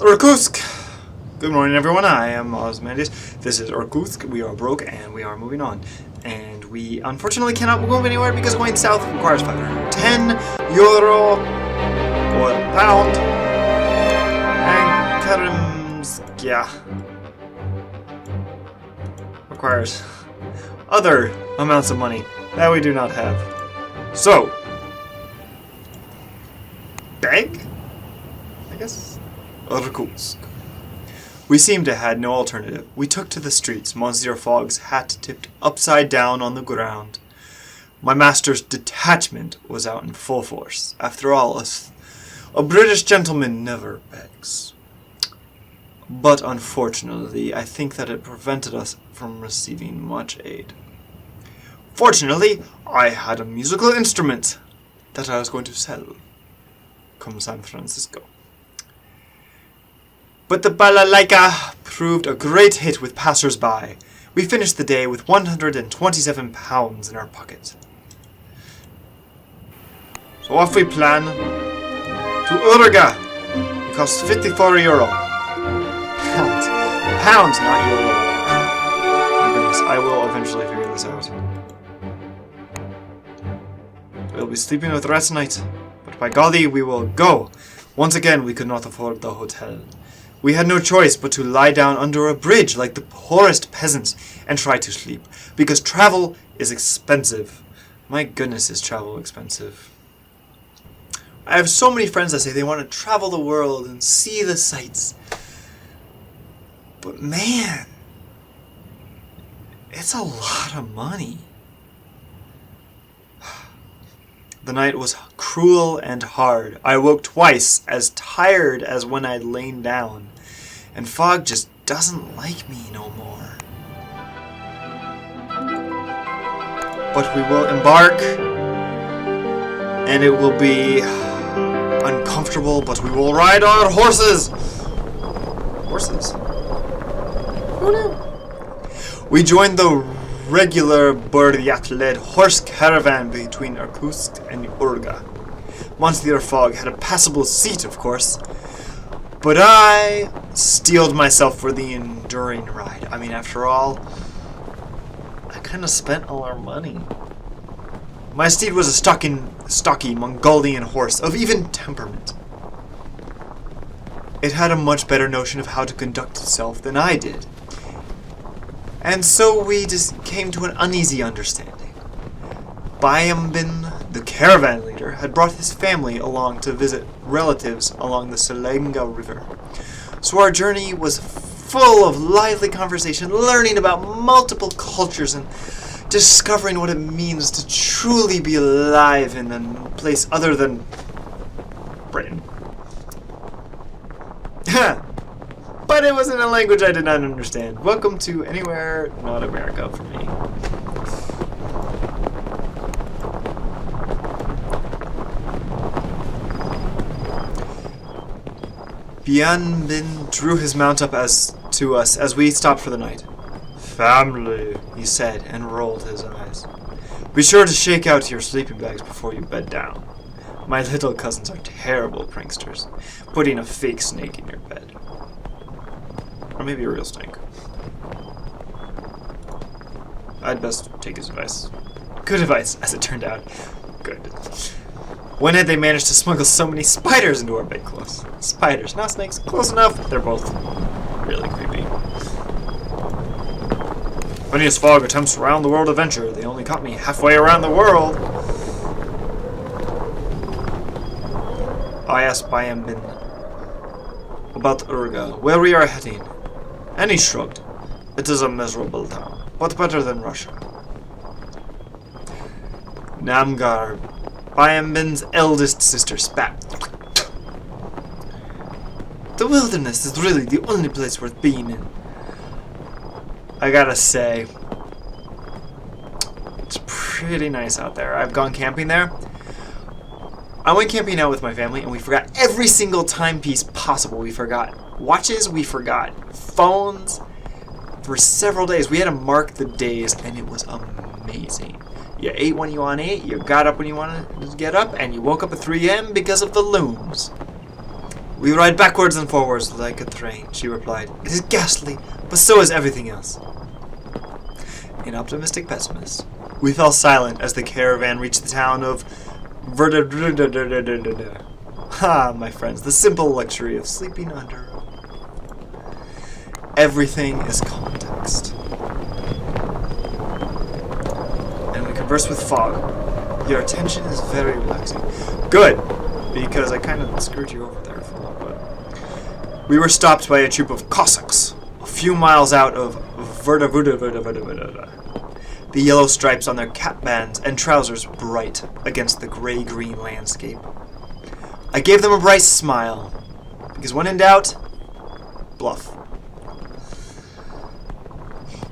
Irkutsk! Good morning, everyone. I am Osmandius. This is Irkutsk. We are broke and we are moving on. And we unfortunately cannot move anywhere because going south requires 510 euro or pound. And Karamskia requires other amounts of money that we do not have. So, beg? I guess? Irkutsk. We seemed to have no alternative. We took to the streets, Monsieur Fogg's hat tipped upside down on the ground. My master's detachment was out in full force. After all, a British gentleman never begs. But unfortunately, I think that it prevented us from receiving much aid. Fortunately, I had a musical instrument that I was going to sell come San Francisco. But the balalaika proved a great hit with passers-by. We finished the day with 127 pounds in our pocket. So off we plan to Urga. It costs 54 euro. Pounds, not euro. My goodness, I will eventually figure this out. We'll be sleeping with the rest tonight, but by golly, we will go. Once again, we could not afford the hotel. We had no choice but to lie down under a bridge like the poorest peasants and try to sleep, because travel is expensive. My goodness, is travel expensive. I have so many friends that say they want to travel the world and see the sights. But man, it's a lot of money. The night was cruel and hard. I woke twice, as tired as when I'd lain down. And Fogg just doesn't like me no more. But we will embark, and it will be uncomfortable, but we will ride our horses! Horses? Who knew? We joined the regular Buryak-led horse caravan between Irkutsk and Urga. Monsieur Fogg had a passable seat, of course, but I steeled myself for the enduring ride. I mean, after all, I kind of spent all our money. My steed was a stocky Mongolian horse of even temperament. It had a much better notion of how to conduct itself than I did. And so we just came to an uneasy understanding. Bayambin, the caravan leader, had brought his family along to visit relatives along the Selenga River. So our journey was full of lively conversation, learning about multiple cultures and discovering what it means to truly be alive in a place other than Britain. But it was in a language I did not understand. Welcome to Anywhere Not America for me. Bianbin drew his mount up to us as we stopped for the night. "Family," he said, and rolled his eyes. "Be sure to shake out your sleeping bags before you bed down. My little cousins are terrible pranksters, putting a fake snake in your bed. Or maybe a real snake. I'd best take his advice." Good advice, as it turned out. Good. When had they managed to smuggle so many spiders into our bedclothes? Spiders, not snakes. Close enough. They're both really creepy. Phineas Fogg attempts round-the-world adventure. They only caught me halfway around the world. I asked Bayambin about Urga, where we are heading, and he shrugged. "It is a miserable town, but better than Russia." Namgar, Bayambin's eldest sister, spat. "The wilderness is really the only place worth being in. I gotta say, it's pretty nice out there. I've gone camping there. I went camping out with my family, and we forgot every single timepiece possible. We forgot watches, we forgot phones for several days. We had to mark the days, and it was amazing. You ate when you wanted to eat, you got up when you wanted to get up, and you woke up at 3 a.m. because of the loons. We ride backwards and forwards like a train, she replied. It is ghastly, but so is everything else. An optimistic pessimist. We fell silent as the caravan reached the town of Ha, my friends, the simple luxury of sleeping under. Everything is context. And we converse with fog. Your attention is very relaxing. Good, because I kind of screwed you over there for a little bit. We were stopped by a troop of Cossacks, a few miles out of the yellow stripes on their cap bands and trousers bright against the gray-green landscape. I gave them a bright smile, because when in doubt, bluff.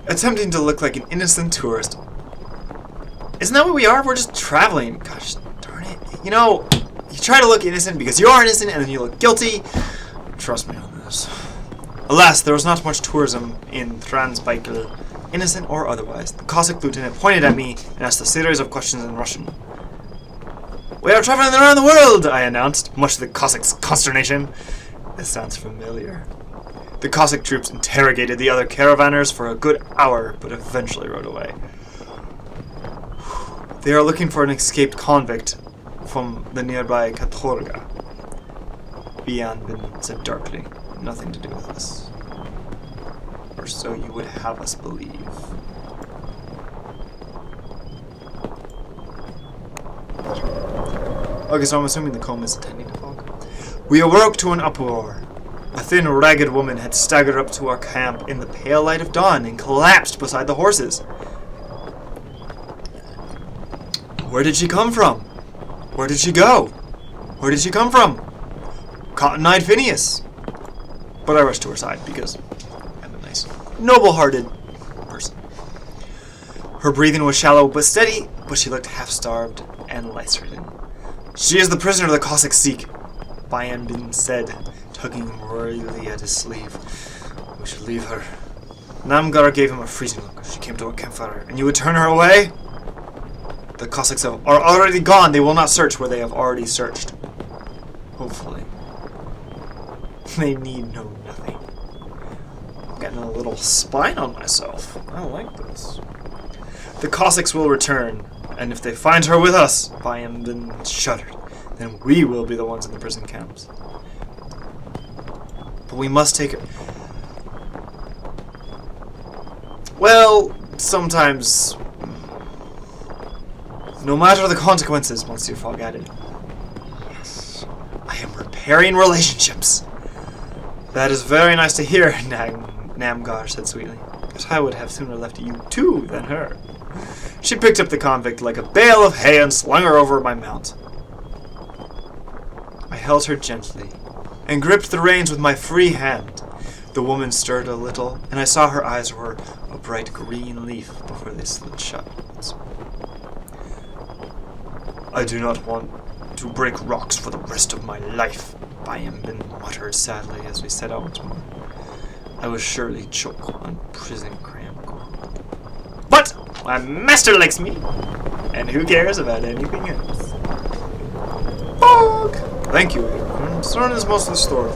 Attempting to look like an innocent tourist. Isn't that what we are? We're just traveling. Gosh darn it. You know, you try to look innocent because you are innocent and then you look guilty. Trust me on this. Alas, there was not much tourism in Transbaikal, innocent or otherwise. The Cossack lieutenant pointed at me and asked a series of questions in Russian. We are traveling around the world, I announced, much to the Cossacks' consternation. This sounds familiar. The Cossack troops interrogated the other caravanners for a good hour, but eventually rode away. They are looking for an escaped convict from the nearby Katorga. Bianbin said darkly, nothing to do with us. Or so you would have us believe. Okay, so I'm assuming the comb is attending to fog. We awoke to an uproar. A thin, ragged woman had staggered up to our camp in the pale light of dawn and collapsed beside the horses. Where did she come from? Where did she go? Where did she come from? Cotton-eyed Phineas. But I rushed to her side because I'm a nice, noble-hearted person. Her breathing was shallow but steady, but she looked half-starved and lice-ridden. She is the prisoner the Cossacks seek, Bianbin said, tugging royally at his sleeve. We should leave her. Namgar gave him a freezing look. She came to a campfire, and you would turn her away? The Cossacks are already gone. They will not search where they have already searched. Hopefully. They need know nothing. I'm getting a little spine on myself. I don't like this. The Cossacks will return, and if they find her with us, Bianbin shuddered, then we will be the ones in the prison camps. But we must take her. Well, sometimes. No matter the consequences, Monsieur Fogg added. Yes, I am repairing relationships. That is very nice to hear, Namgar said sweetly. But I would have sooner left you too than her. She picked up the convict like a bale of hay and slung her over my mount. I held her gently and gripped the reins with my free hand. The woman stirred a little, and I saw her eyes were a bright green leaf before they slid shut. I do not want to break rocks for the rest of my life, Bianbin muttered sadly as we set out once more. I was surely choke on prison cram. But my master likes me, and who cares about anything else? Fog! Thank you, Soren is mostly restored.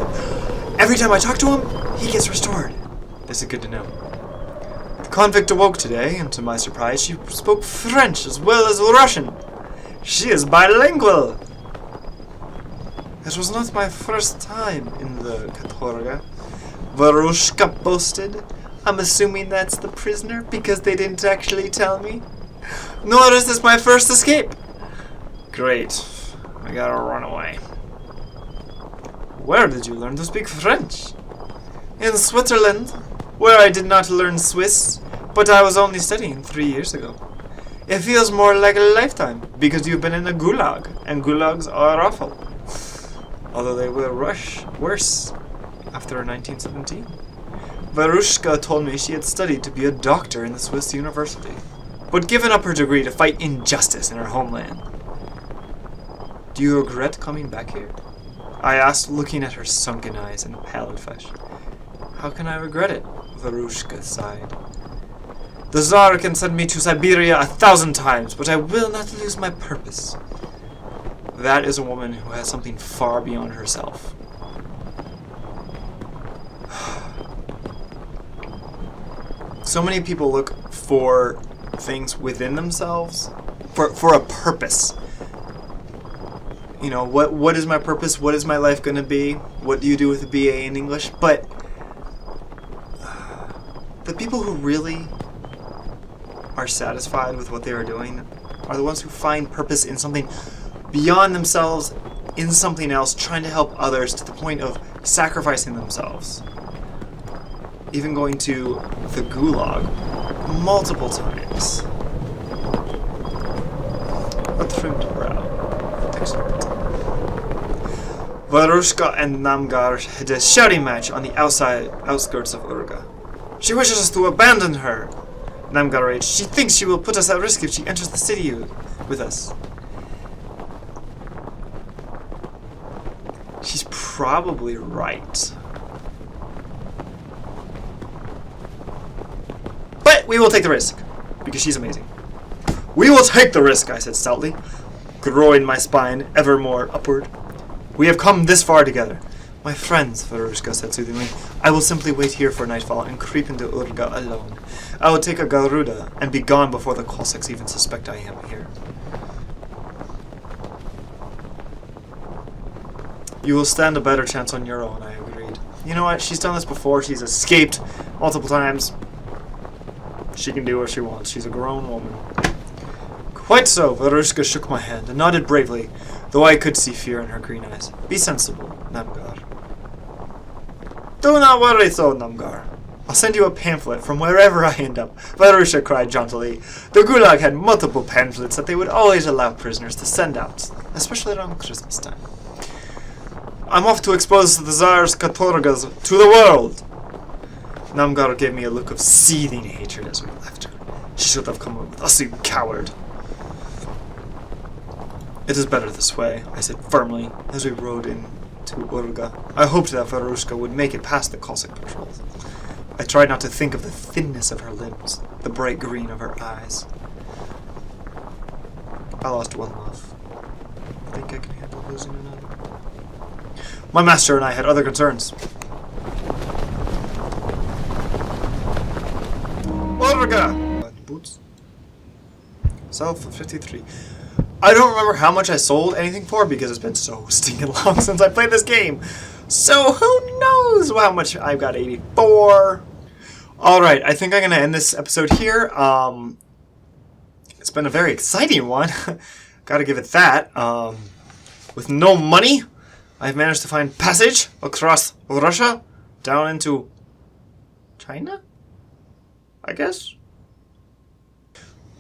Every time I talk to him, he gets restored. This is good to know. The convict awoke today, and to my surprise, she spoke French as well as Russian. She is bilingual. It was not my first time in the Katorga. Verushka boasted. I'm assuming that's the prisoner because they didn't actually tell me. Nor is this my first escape. Great. I gotta run away. Where did you learn to speak French? In Switzerland, where I did not learn Swiss, but I was only studying 3 years ago. It feels more like a lifetime, because you've been in a gulag, and gulags are awful. Although they will worse after 1917. Verushka told me she had studied to be a doctor in the Swiss university, but given up her degree to fight injustice in her homeland. Do you regret coming back here? I asked, looking at her sunken eyes and pallid flesh. How can I regret it? Verushka sighed. The Tsar can send me to Siberia 1,000 times, but I will not lose my purpose. That is a woman who has something far beyond herself. So many people look for things within themselves, for a purpose. You know, what is my purpose? What is my life going to be? What do you do with a BA in English? But the people who really are satisfied with what they are doing are the ones who find purpose in something beyond themselves, in something else, trying to help others to the point of sacrificing themselves. Even going to the Gulag multiple times. A trimmed brow. Verushka and Namgar had a shouting match on the outskirts of Urga. She wishes us to abandon her, Namgar raged. She thinks she will put us at risk if she enters the city with us. She's probably right. But we will take the risk, because she's amazing. We will take the risk, I said stoutly, growing my spine ever more upward. We have come this far together. My friends, Verushka said soothingly, I will simply wait here for nightfall and creep into Urga alone. I will take a Garuda and be gone before the Cossacks even suspect I am here. You will stand a better chance on your own, I agreed. You know what? She's done this before. She's escaped multiple times. She can do what she wants. She's a grown woman. Quite so, Verushka shook my hand and nodded bravely, though I could see fear in her green eyes. Be sensible, Namgar. Do not worry so, Namgar. I'll send you a pamphlet from wherever I end up, Verushka cried jauntily. The Gulag had multiple pamphlets that they would always allow prisoners to send out, especially around Christmas time. I'm off to expose the Tsar's Katorgas to the world. Namgar gave me a look of seething hatred as we left her. She should have come with us, you coward. It is better this way, I said firmly, as we rode into Urga. I hoped that Verushka would make it past the Cossack patrols. I tried not to think of the thinness of her limbs, the bright green of her eyes. I lost one love. I think I can handle losing another. My master and I had other concerns. Urga! Boots. Sell for 53. I don't remember how much I sold anything for because it's been so stinking long since I played this game. So who knows how much I've got. 84. Alright, I think I'm going to end this episode here. It's been a very exciting one. Gotta give it that. With no money, I've managed to find passage across Russia down into China, I guess.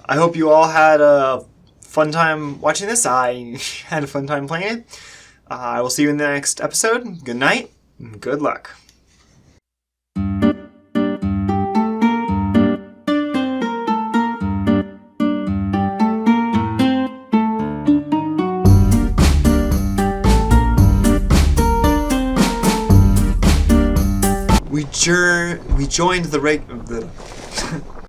I hope you all had a fun time watching this. I had a fun time playing it. I will see you in the next episode. Good night, and good luck. We joined the